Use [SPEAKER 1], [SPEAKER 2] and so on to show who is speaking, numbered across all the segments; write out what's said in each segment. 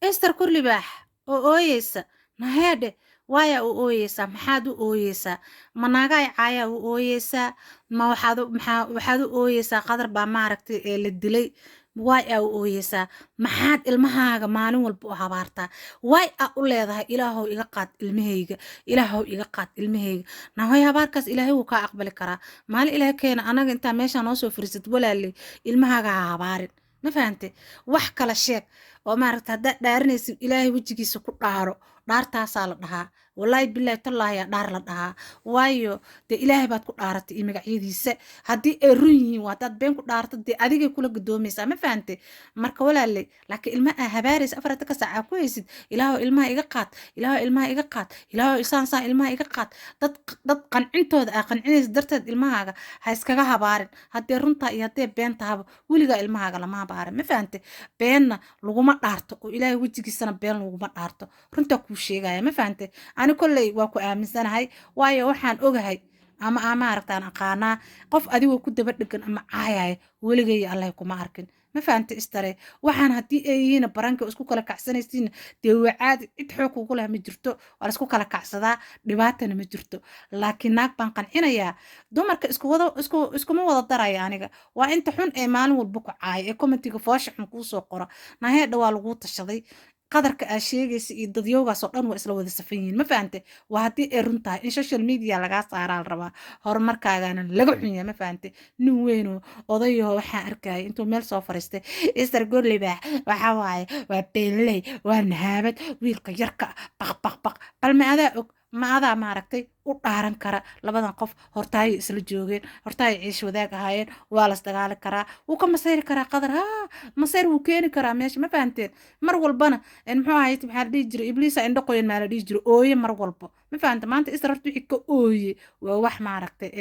[SPEAKER 1] Esther Kurlibaax oo ooyeysa naheedhe waaya u ooyeysaa maxaad u ooyeysaa ma naagay caaya u ooyeysaa ma waxaad u ooyeysaa qadar baa maaragtay ee la dilay waay aa u ooyeysaa maxaad ilmahaaga maalin walba u habaartaa waay aa u leedahay ilaahow iga qaad ilmahayga ilaahow iga qaad ilmahayga nahoy habaarkaas ilaahay wuu kaa aqbali karaa maalin ilaahay keena anaga intaa meeshaa noo soo fariisad walaaley ilmahaaga ha habaarin ma fahante wax kala sheeg oo maaragta haddaad dhaarinaysid ilaahay wejigiisa ku dhaaro dhaartaasaa la dhahaa wallaahi bilaahi tallaahi yaa dhaar la dhahaa waayo dee ilaahay baad ku dhaaratay iyo magacyadiisa haddii ay run yihiin waa haddaad been ku dhaarto dee adigay kula gadoomaysaa ma fahante marka walaaley laakiin ilma aa habaaraysa afarta ka saacaa ku haysid ilaahow ilmaha iga qaad ilaahow ilmaha iga qaad ilaahow isaan ilmaha iga qaad dad qancintooda aa qancinaysa darteed ilmahaaga ha iskaga habaarin haddee runtaa iyo haddee been tahaba weligaa ilmahaaga lama habaarin ma fahante beenna laguma dhaarto oo ilaahay wejigiisana been laguma dhaarto runtaa kuu sheegaya ma fahante ani kolley waa ku aaminsanahay waayo waxaan ogahay ama maaragtaan aqaanaa qof adigoo ku daba dhegan ama caayaya weligay allahay kuma arkin ma fahante istare waxaan haddii ay yihiin baranka isku kala kacsanaysiin dee wacaadi cid xoog kugu leh ma jirto waa la isku kala kacsadaa dhibaatana ma jirto laakiin naag baan qancinayaa dumarka iskuma wada daraya aniga waa inta xun ee maalin walba ku caaya ee commentiga foosha xun kuu soo qora naheedha waa laguu tashaday qadarka aa sheegaysa iyo dadyoogaas oo dhan waa isla wada safan yihiin ma fahante waa haddii ay run tahay in social media lagaa saaraa la rabaa horumarkaagana laga xunya ma fahante nin weynoo odayaho waxaan arkaya intuu meel soo fariistay Esther Kurlibaax waxaa waaye waa beenley waa nahaabad wiilka yarka baq bal ma adaa og ma adaa maaragtay u dhaaran kara labadan qof hortaayay isla joogeen hortaayay ciish wadaag ahaayeen waa las dagaali karaa wuu ka masayri karaa qadar masayr wuu keeni karaa meesha ma fahanteen mar walbana muxuu ahayd maxaa la dhihi jiray ibliisa indho qoyan maa la dhihi jiray ooye mar walba ma fahanta maanta Esther horta wixii ka ooye waa wax maaragtay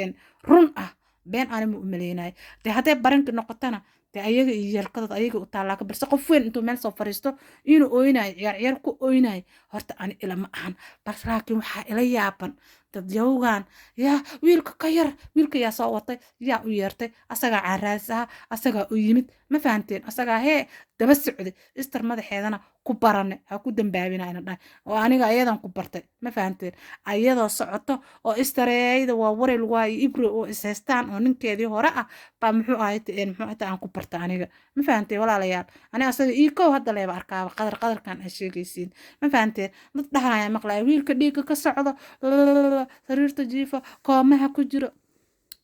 [SPEAKER 1] run ah been aanima u maleynayo dee hadday baranki noqotana dee ayaga iyo yeelkadooda ayaga u taallaa balse qof weyn intuu meel soo fariisto inuu ooynayo ciyaar ku ooynayo horta ani ilama ahan balse laakiin waxaa ila yaaban dad yowgan yaa wiilka ka yar wiilka yaa soo watay yaa u yeertay asagaa caaraas aha asagaa u yimid ma fahanteen asagaa hee daba socday Esther madaxeedana ku barane ha ku dambaabina ina dhahay oo aniga ayadan ku bartay ma fahanteen ayadoo socoto oo Esthereyda waa waray lagu hayo ibro oo ishaystaan oo ninkeedii hore ah baa muxuu ahayd aan ku barta aniga ma fahanteen walaalayaal ani asaga ii kow hadda leeba arkaaba qadarkan aan sheegaysiin ma fahanteen dad dhahaya maqlay wiilka dhiigga ka socdo sariirta jiifa koomaha ku jiro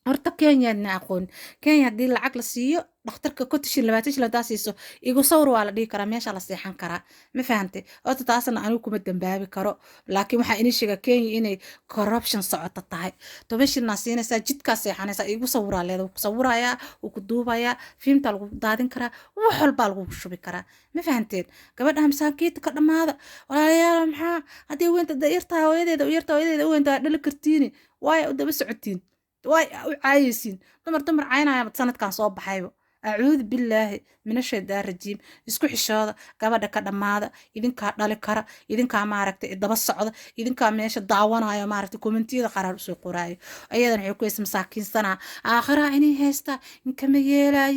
[SPEAKER 1] horta Kenyaadna aqoon Kenya haddii lacag la siiyo dhakhtarka kotishin 20 hadaa siiso igu sawir waa la dhihi karaa meesha la seexan karaa ma fahantay horta taasna anigu kuma dambaabi karo laakiin waxaa inii sheega Kenya inay corruption socoto tahay tobashina siinaysa jidka seexanaysa igu sawiraa leedahay ku sawirayaa uu ku duubayaa fiimta lagu daadin karaa wax walba lagu shubi karaa ma fahanteen gabadha masaakiinta ka dhamaada walaalayaal maxaa haddii weynta dayartaa hooyadeeda weynta dhali kartiin waay u daba socotiin واي عايسين دمر عينا سنة كان صوب حيو أعوذ بالله من الشيطان الرجيم isku xishooda gabadha ka dhamaada idinka dhali kara idinka maaragtay daba socda idinka meesha daawanayo maaragtay commentiyada qarar u soo qoraayo ayadan waxay ku is masaakiinsana aakhira inay heesta inka ma yeelay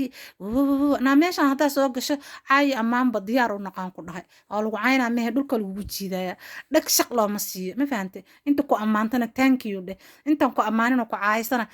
[SPEAKER 1] na meesha hadaa soo gasho caay amaanba diyaar u noqon ku dhahay oo lagu caynaa mehe dhulka lagu jiidaya dhag shaq loo ma siiyo ma fahantay inta ku amaantana thank you dhe intan ku amaanin ku caaysana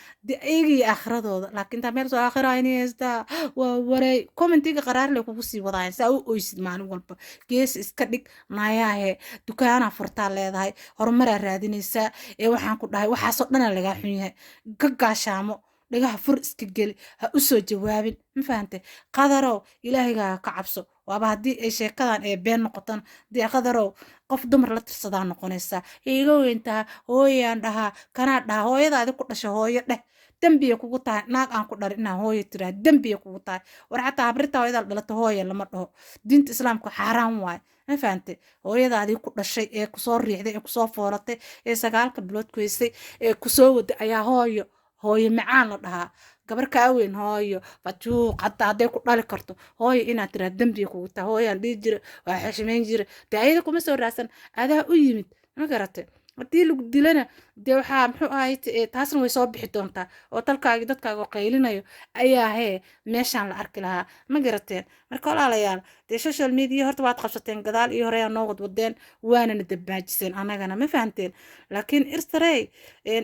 [SPEAKER 1] eegi aakhiradooda laakiin ta meel soo aakhira inay heesta waa waray commentiga qaraar le kugu sii wadaan saa u oysid maalin walba gees iska dhig naayahe dukaana furtaa leedahay horumar raadinaysa ee waxaan ku dhahay waxaasoo dhan laga xun yahay ka gaashaamo dhigaha fur iska geli ha u soo jawaabin ma fahantay qadarow ilaahayga ka cabso waaba haddii ay sheekadan ee been noqotan dee qadarow qof dumar la tirsadaa noqonaysa iiga weyntaa hooyaan dhahaa kanaa dhahaa hooyadaadi ku dhashay hooyo dheh dambiya kugu tahay naag aan ku dhalin inaan hooyo tiraa dambiya kugu tahay war xataa habrita hooyadaad dhalato hooya lama dhaho diinta islaamka xaaraan waaye ma fahantay hooyadaadii ku dhashay ee kusoo riixday ee kusoo fooratay ee 9 bilood ku haysay ee kusoo waday ayaa hooyo macaan la dhahaa gabar kaa weyn hooyo fajuuq hataa hadday ku dhali karto hooyo inaad tiraa dambiya kugu tahay hooyaan dhihi jira waa xishmayn jira dee ayada kuma soo raadsan adaa u yimid ma garatay haddii lagu dilana dee waxaa muxuu ahayd taasna way soo bixi doontaa oo dalkaagi dadkaaga oo qaylinayo ayaa hee meeshaan la arki lahaa ma garateen marka walaalayaal dee social media horta waad qabsateen gadaal iyo horeyaa noo wadwadeen waanana dabaajiseen annagana ma fahanteen laakiin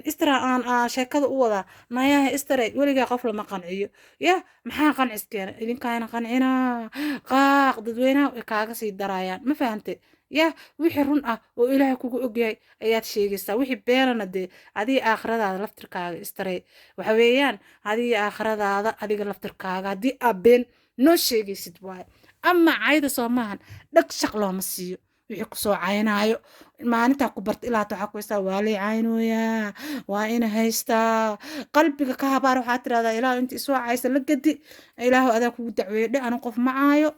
[SPEAKER 1] istra aan sheekada u wadaa nayaha istarey weligaa qof lama qanciyo ya maxaa qanciskeena idinkaana qancinaa qaaq dadweynaha ay kaaga sii darayaan ma fahante ya wixii run ah oo ilaahay kugu ogyahay ayaad sheegaysaa wixii beenana dee adiga aakhiradaada laftirkaaga istarey waxa weeyaan adiga aakhiradaada adiga laftirkaaga haddii aad been noo sheegaysid waaye ama cayda soo maahan dhag shaq looma siiyo wixii kusoo caynaayo maalintaa ku barta ilaa waxaa ku haystaa waa lay caynooyaa waa ina haystaa qalbiga ka habaar waxaa tirahdaa ilaahu inta isoo caysa la gadi ilaahu adaa kugu dacweeye dhe anu qof ma caayo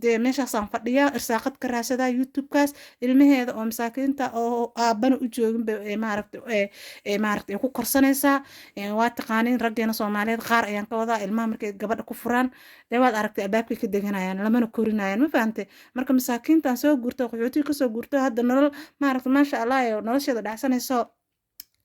[SPEAKER 1] dee meeshaasaan fadhiyaa irsaaqad ka raadsadaa youtubekaas ilmaheeda oo masaakiinta oo aabbana u jooginba maaragta ku korsanaysaa waa taqaaniin raggeena soomaaliyeed qaar ayaan ka wadaa ilmaha markay gabadha ku furaan dee waad aragtay albaabkay ka deganayaan lamana korinayaan ma fahante marka masaakiintan soo guurta qaxootiga kasoo guurta hadda nolol maaragta maasha allah nolosheeda dhacsanayso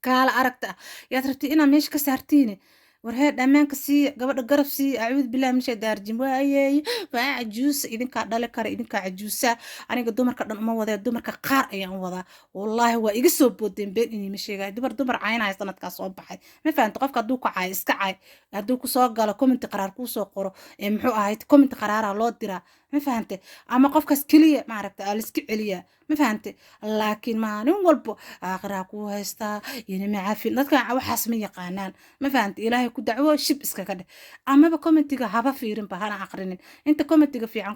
[SPEAKER 1] kaala aragta yaad rabtay inaad meesha ka saartiine warhee dhammaanka siiya gabadha garab siiya acuud billahi min shaytaan rajiim waayeey waa cajuusa idinkaa dhali kara idinkaa cajuusa aniga dumarka dhan uma wadee dumarka qaar ayaan wadaa wallaahi waa iga soo boodeen been inima sheegay dumar caynaya sanadkaa soo baxay ma fahanta qofka hadduu ku caay iska caay hadduu kusoo galo commenti qaraar kuusoo qoro muxuu ahayd commenti qaraaraa loo diraa ma fahante ama qofkaas keliya maaragta aa laiska celiyaa ma fahante laakiin maalin walbo aakhiraa kuu haystaa inama cafin dadkan waxaas ma yaqaanaan ma fahante ilaahay ku dacwo shib iskaga dheh amaba commentiga haba fiirinba hana aqrinin inta commentiga fiican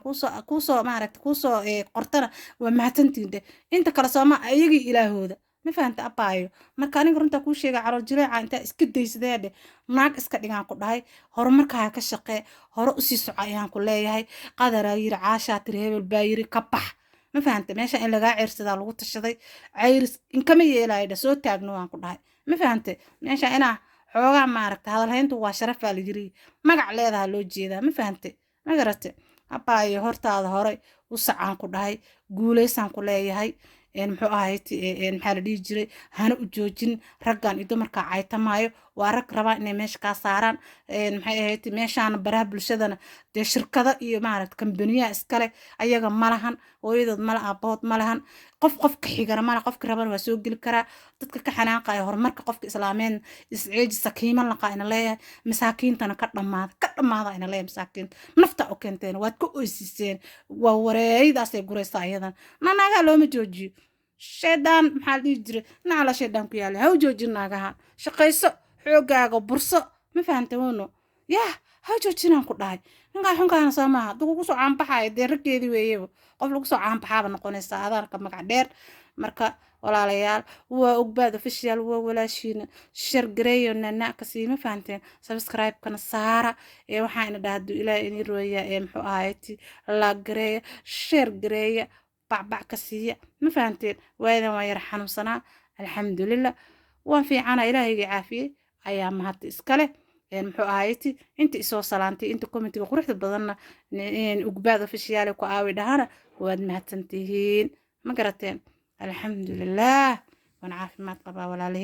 [SPEAKER 1] kuusoo maaragta kuusoo qortana waa mahadsantiin dheh inta kale sooma ayagii ilaahooda ma fahanta abaayo marka aniga runtaa kuu sheega calool jileeca intaa iska daysadee dheh naag iska dhigaan ku dhahay horumarkaa ka shaqee hore usii soco ayaan ku leeyahay qadaraa yiri caashaa tiri hebel baa yiri ka bax ma fahanta meesha in lagaa ceyrsadaa lagu tashaday cayris inkama yeelaayo dha soo taagno waan ku dhahay ma fahante meesha inaa xoogaa maaragta hadalhayntu waa sharafaa la yiri magac leedaha loo jeedaa ma fahante ma garate abaayo hortaada hore u sacaan ku dhahay guulaysaan ku leeyahay muxuu ahayd maxaa la dhihi jiray hana u joojin raggan iyo dumarka caytamaayo waa rag rabaa inay meesha kaa saaraan maxay ahayd meeshaana baraha bulshadana dee shirkado iyo maaragta kambaniyaha iskale ayaga malahan hooyadood mala aabahood malahan qof ka xigana mala qofka rabana waa soo geli karaa dadka ka xanaaqaya horumarka qofka islaameen isceeji sakiiman laqaa ina leeyahay masaakiintana ka dhammaada ina leeyahay masaakiinta nafta u keenteen waad ka oysiiseen waa wareeydaasay guraysaa iyadan naanagaa looma joojiyo shaydaan maxaa la dhihi jiray nacala shaydaan ku yaala ha u joojin naagaha shaqayso xoogaaga burso ma fahanta wano yah ha u joojinaan ku dhahay ninkaan xunkaana soo maaha hadduu kugu soo caanbaxayo dee raggeedii weeyaba qof lagu soo caanbaxaaba noqonaysaa adaanka magac dheer marka walaalayaal waa ogbaad official waa walaashiina shar gareeyo nanaaka sii ma fahanteen subscribe-kana saara waxaa ina dhahdo ilaahay inii rooya muxuu ahayti la gareeya shar gareeya bacbac ka siiya ma fahanteen waayadan waa yar xanuunsanaa alxamdulilah waan fiicana ilaahayga caafiyey ayaa mahad iskale muxuu ahayti inta isoo salaantay inta commentiga quruxda badanna ogbaad official ku aawi dhahana waad mahadsantihiin ma garateen alxamdulilah waan caafimaad qabaa walaalahay